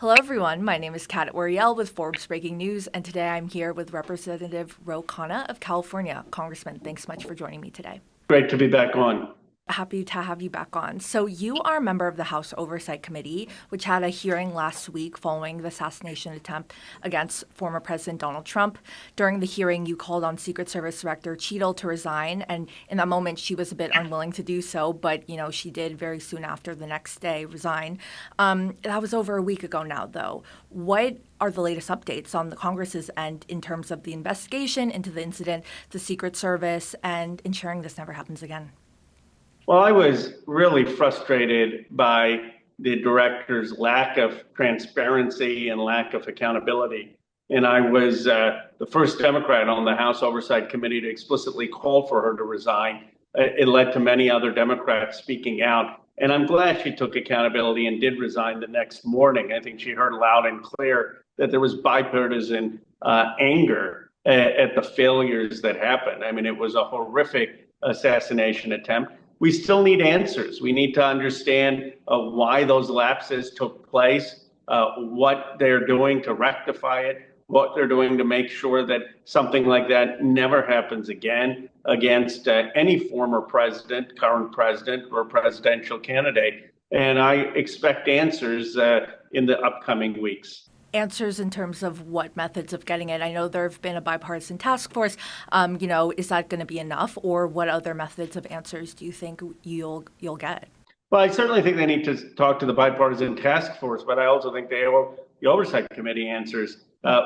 Hello, everyone. My name is Cat Oriel with Forbes Breaking News, and today I'm here with Representative Khanna of California. Congressman, thanks so much for joining me today. Great to be back on. Happy to have you back on. So you are a member of the House Oversight Committee, which had a hearing last week following the assassination attempt against former President Donald Trump. During the hearing, you called on Secret Service Director Cheadle to resign, and in that moment, she was a bit unwilling to do so, but she did very soon after the next day resign. That was over a week ago now, though. What are the latest updates on the Congress's end in terms of the investigation into the incident, the Secret Service, and ensuring this never happens again? Well, I was really frustrated by the director's lack of transparency and lack of accountability. And I was the first Democrat on the House Oversight Committee to explicitly call for her to resign. It led to many other Democrats speaking out. And I'm glad she took accountability and did resign the next morning. I think she heard loud and clear that there was bipartisan anger at the failures that happened. I mean, it was a horrific assassination attempt. We still need answers. We need to understand why those lapses took place, what they're doing to rectify it, what they're doing to make sure that something like that never happens again against any former president, current president, or presidential candidate. And I expect answers in the upcoming weeks. Answers in terms of what methods of getting it? I know there have been a bipartisan task force. Is that going to be enough, or what other methods of answers do you think you'll get? Well, I certainly think they need to talk to the bipartisan task force, but I also think the Oversight Committee answers.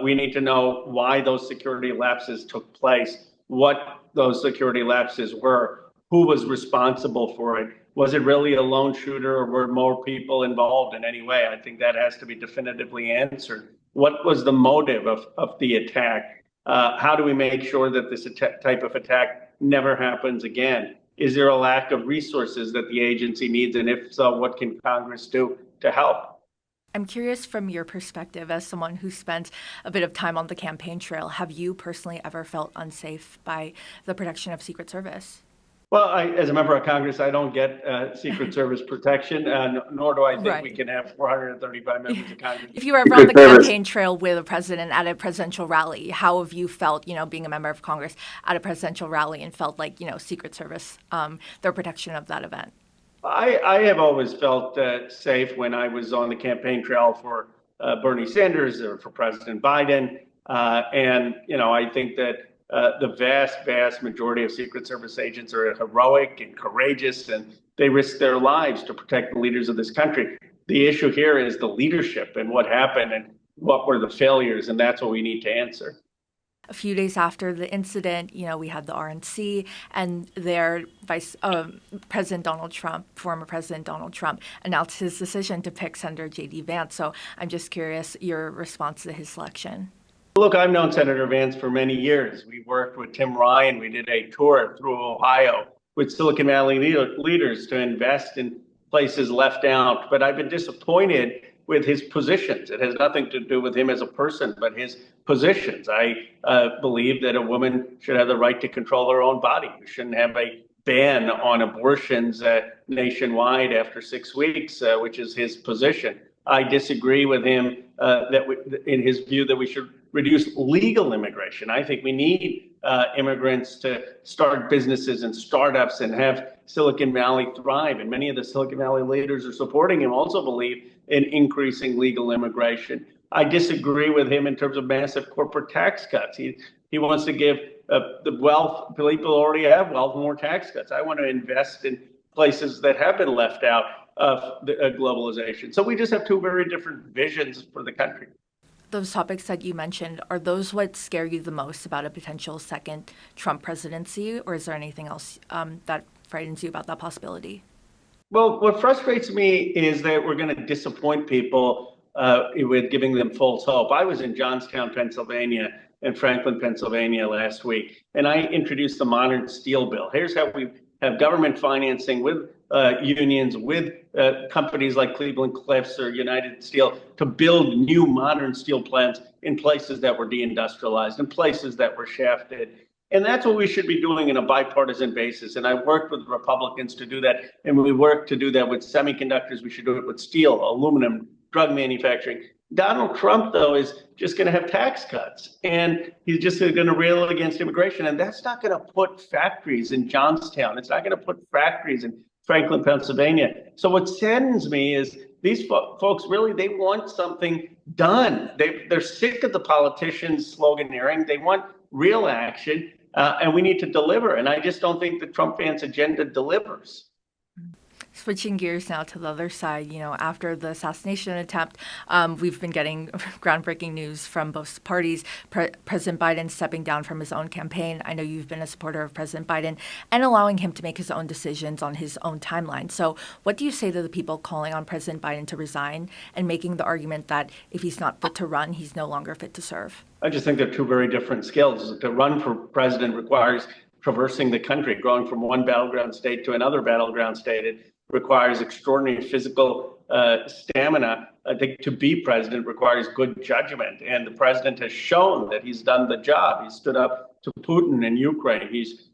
We need to know why those security lapses took place, what those security lapses were, who was responsible for it. Was it really a lone shooter, or were more people involved in any way? I think that has to be definitively answered. What was the motive of the attack? How do we make sure that this type of attack never happens again? Is there a lack of resources that the agency needs? And if so, what can Congress do to help? I'm curious, from your perspective, as someone who spent a bit of time on the campaign trail, have you personally ever felt unsafe by the protection of Secret Service? Well, as a member of Congress, I don't get Secret Service protection, nor do I think we can have 435 members of Congress. If you were ever on the campaign trail with a president at a presidential rally, how have you felt, being a member of Congress at a presidential rally, and felt like, Secret Service, their protection of that event? I have always felt safe when I was on the campaign trail for Bernie Sanders or for President Biden. I think that the vast majority of Secret Service agents are heroic and courageous, and they risk their lives to protect the leaders of this country. The issue here is the leadership and what happened and what were the failures, and that's what we need to answer. A few days after the incident, we had the RNC and their President Donald Trump, former President Donald Trump, announced his decision to pick Senator J.D. Vance. So I'm just curious your response to his selection. Look, I've known Senator Vance for many years. We worked with Tim Ryan. We did a tour through Ohio with Silicon Valley leaders to invest in places left out. But I've been disappointed with his positions. It has nothing to do with him as a person, but his positions. I believe that a woman should have the right to control her own body. We shouldn't have a ban on abortions nationwide after 6 weeks, which is his position. I disagree with him in his view that we should reduce legal immigration. I think we need immigrants to start businesses and startups and have Silicon Valley thrive. And many of the Silicon Valley leaders are supporting him, also believe in increasing legal immigration. I disagree with him in terms of massive corporate tax cuts. He wants to give the wealth, people already have wealth, more tax cuts. I want to invest in places that have been left out of the globalization. So we just have two very different visions for the country. Those topics that you mentioned, are those what scare you the most about a potential second Trump presidency, or is there anything else that frightens you about that possibility? Well, what frustrates me is that we're going to disappoint people with giving them false hope. I was in Johnstown, Pennsylvania, and Franklin, Pennsylvania last week, and I introduced the modern steel bill. Here's how we have government financing with unions, with companies like Cleveland Cliffs or United Steel to build new modern steel plants in places that were deindustrialized, in places that were shafted. And that's what we should be doing on a bipartisan basis. And I worked with Republicans to do that. And we work to do that with semiconductors. We should do it with steel, aluminum, drug manufacturing. Donald Trump, though, is just going to have tax cuts, and he's just going to rail against immigration. And that's not going to put factories in Johnstown. It's not going to put factories in Franklin, Pennsylvania. So what saddens me is these folks really, they want something done. They're sick of the politicians sloganeering. They want real action, and we need to deliver. And I just don't think the Trump fans' agenda delivers. Switching gears now to the other side, after the assassination attempt, we've been getting groundbreaking news from both parties. President Biden stepping down from his own campaign. I know you've been a supporter of President Biden and allowing him to make his own decisions on his own timeline. So what do you say to the people calling on President Biden to resign and making the argument that if he's not fit to run, he's no longer fit to serve? I just think they're two very different skills. To run for president requires traversing the country, going from one battleground state to another battleground state. It requires extraordinary physical stamina. I think to be president requires good judgment. And the president has shown that he's done the job. He's stood up to Putin in Ukraine. He's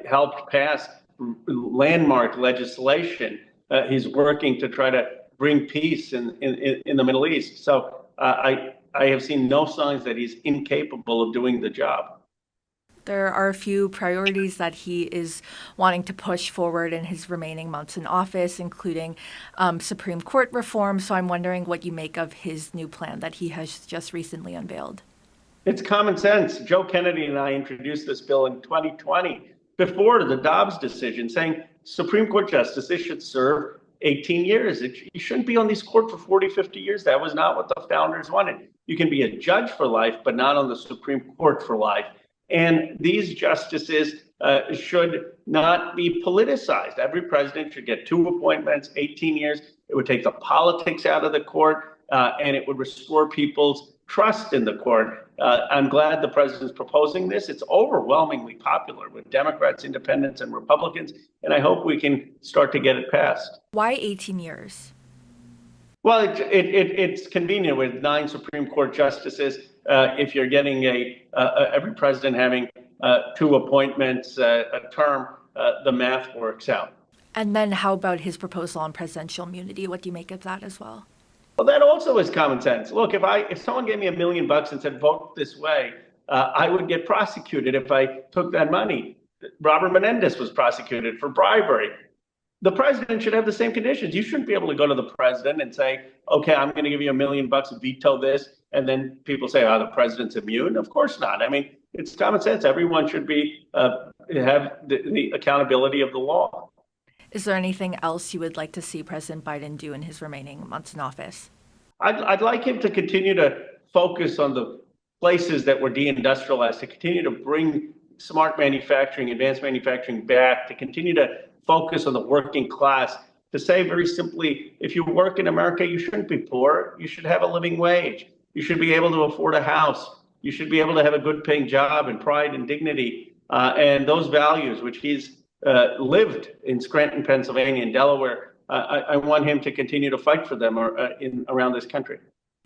helped pass landmark legislation. He's working to try to bring peace in the Middle East. So I have seen no signs that he's incapable of doing the job. There are a few priorities that he is wanting to push forward in his remaining months in office, including Supreme Court reform. So I'm wondering what you make of his new plan that he has just recently unveiled. It's common sense. Joe Kennedy and I introduced this bill in 2020 before the Dobbs decision, saying Supreme Court justices should serve 18 years. You shouldn't be on these court for 40, 50 years. That was not what the founders wanted. You can be a judge for life, but not on the Supreme Court for life. And these justices should not be politicized. Every president should get 2 appointments, 18 years. It would take the politics out of the court, and it would restore people's trust in the court. I'm glad the president's proposing this. It's overwhelmingly popular with Democrats, independents, and Republicans, and I hope we can start to get it passed. Why 18 years? Well, it's convenient with 9 Supreme Court justices. If you're getting every president having 2 appointments a term, the math works out. And then how about his proposal on presidential immunity? What do you make of that as well? Well, that also is common sense. Look, if someone gave me $1 million and said, vote this way, I would get prosecuted if I took that money. Robert Menendez was prosecuted for bribery. The president should have the same conditions. You shouldn't be able to go to the president and say, okay, I'm going to give you $1 million, veto this. And then people say, oh, the president's immune. Of course not. I mean, it's common sense. Everyone should be have the accountability of the law. Is there anything else you would like to see President Biden do in his remaining months in office? I'd like him to continue to focus on the places that were deindustrialized, to continue to bring smart manufacturing, advanced manufacturing back, to continue to focus on the working class, to say very simply, if you work in America, you shouldn't be poor. You should have a living wage. You should be able to afford a house. You should be able to have a good paying job and pride and dignity. And those values, which he's lived in Scranton, Pennsylvania, and Delaware, I want him to continue to fight for them around this country.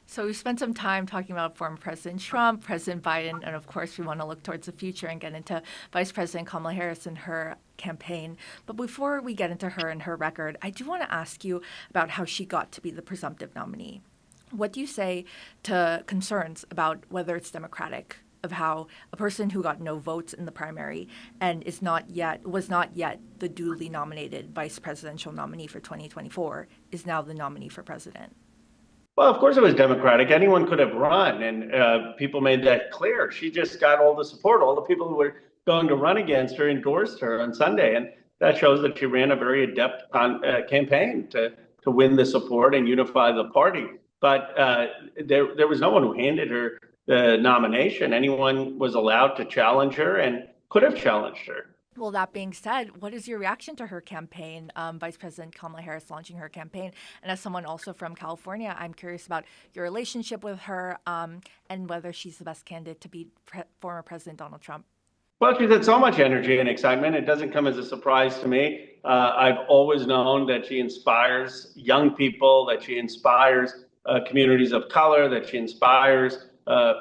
So we spent some time talking about former President Trump, President Biden, and of course we want to look towards the future and get into Vice President Kamala Harris and her campaign. But before we get into her and her record, I do want to ask you about how she got to be the presumptive nominee. What do you say to concerns about whether it's democratic, of how a person who got no votes in the primary and was not yet the duly nominated vice presidential nominee for 2024 is now the nominee for president? Well, of course it was democratic. Anyone could have run, and people made that clear. She just got all the support. All the people who were going to run against her endorsed her on Sunday, and that shows that she ran a very adept campaign to win the support and unify the party. But there was no one who handed her the nomination. Anyone was allowed to challenge her and could have challenged her. Well, that being said, what is your reaction to her campaign, Vice President Kamala Harris launching her campaign? And as someone also from California, I'm curious about your relationship with her and whether she's the best candidate to beat former President Donald Trump. Well, she's had so much energy and excitement. It doesn't come as a surprise to me. I've always known that she inspires young people, that she inspires communities of color, that she inspires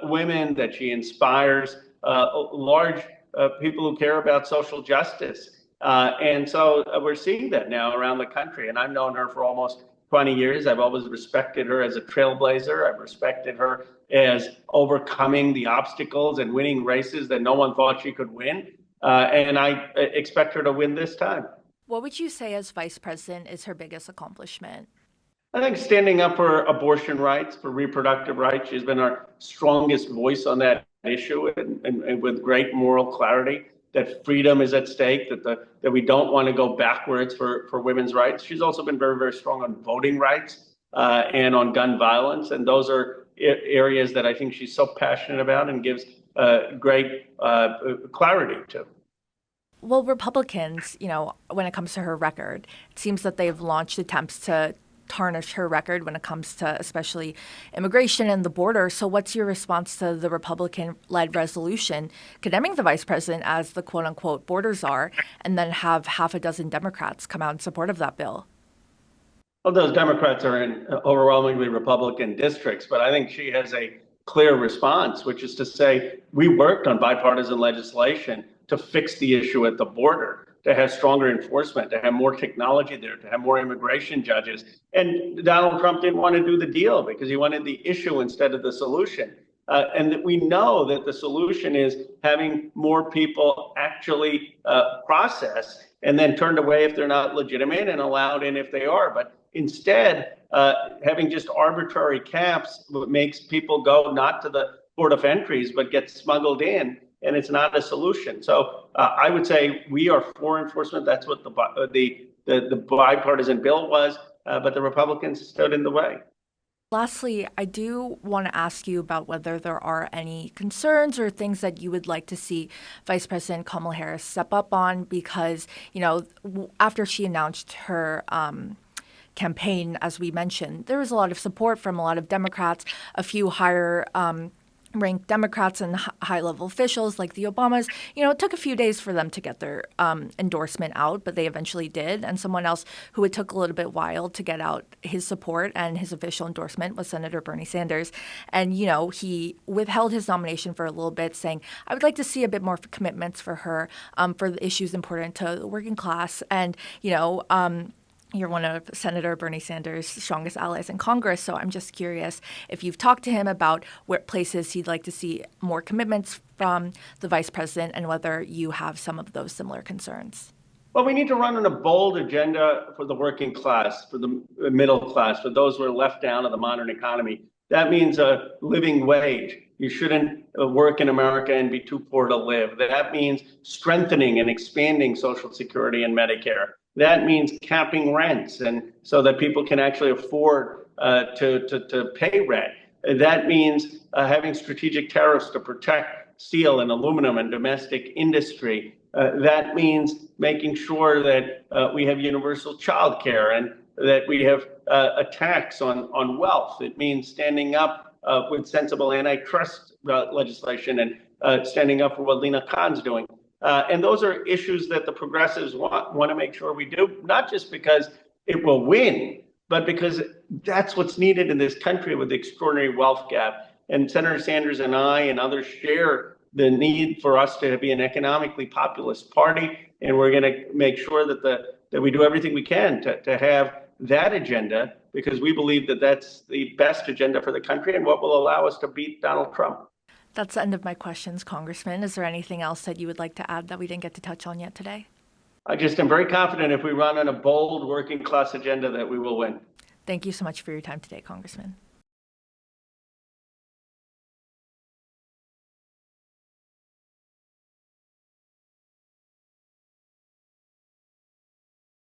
women, that she inspires large people who care about social justice. And so we're seeing that now around the country. And I've known her for almost 20 years. I've always respected her as a trailblazer. I've respected her as overcoming the obstacles and winning races that no one thought she could win. And I expect her to win this time. What would you say as vice president is her biggest accomplishment? I think standing up for abortion rights, for reproductive rights, she's been our strongest voice on that issue, and with great moral clarity that freedom is at stake, that we don't want to go backwards for women's rights. She's also been very, very strong on voting rights and on gun violence. And those are areas that I think she's so passionate about and gives great clarity to. Well, Republicans, when it comes to her record, it seems that they've launched attempts to tarnish her record when it comes to especially immigration and the border. So what's your response to the Republican-led resolution condemning the vice president as the quote-unquote border czar, and then have half a dozen Democrats come out in support of that bill? Well, those Democrats are in overwhelmingly Republican districts, but I think she has a clear response, which is to say we worked on bipartisan legislation to fix the issue at the border, to have stronger enforcement, to have more technology there, to have more immigration judges. And Donald Trump didn't want to do the deal because he wanted the issue instead of the solution. And that we know that the solution is having more people actually process and then turned away if they're not legitimate and allowed in if they are. But instead, having just arbitrary caps makes people go not to the port of entries, but get smuggled in. And it's not a solution. So I would say we are for enforcement. That's what the bipartisan bill was, but the Republicans stood in the way. Lastly, I do want to ask you about whether there are any concerns or things that you would like to see Vice President Kamala Harris step up on, because, after she announced her campaign, as we mentioned, there was a lot of support from a lot of Democrats, a few higher ranked Democrats and high-level officials like the Obamas. It took a few days for them to get their endorsement out, but they eventually did. And someone else who it took a little bit while to get out his support and his official endorsement was Senator Bernie Sanders. And, he withheld his nomination for a little bit, saying, I would like to see a bit more commitments for her for the issues important to the working class. And, you're one of Senator Bernie Sanders' strongest allies in Congress, so I'm just curious if you've talked to him about what places he'd like to see more commitments from the vice president and whether you have some of those similar concerns. Well, we need to run on a bold agenda for the working class, for the middle class, for those who are left down in the modern economy. That means a living wage. You shouldn't work in America and be too poor to live. That means strengthening and expanding Social Security and Medicare. That means capping rents, and so that people can actually afford to pay rent. That means having strategic tariffs to protect steel and aluminum and domestic industry. That means making sure that we have universal child care and that we have a tax on wealth. It means standing up with sensible antitrust legislation and standing up for what Lena Khan's doing. And those are issues that the progressives want to make sure we do, not just because it will win, but because that's what's needed in this country with the extraordinary wealth gap. And Senator Sanders and I and others share the need for us to be an economically populist party. And we're going to make sure that we do everything we can to have that agenda, because we believe that that's the best agenda for the country and what will allow us to beat Donald Trump. That's the end of my questions, Congressman. Is there anything else that you would like to add that we didn't get to touch on yet today? I just am very confident if we run on a bold working class agenda that we will win. Thank you so much for your time today, Congressman.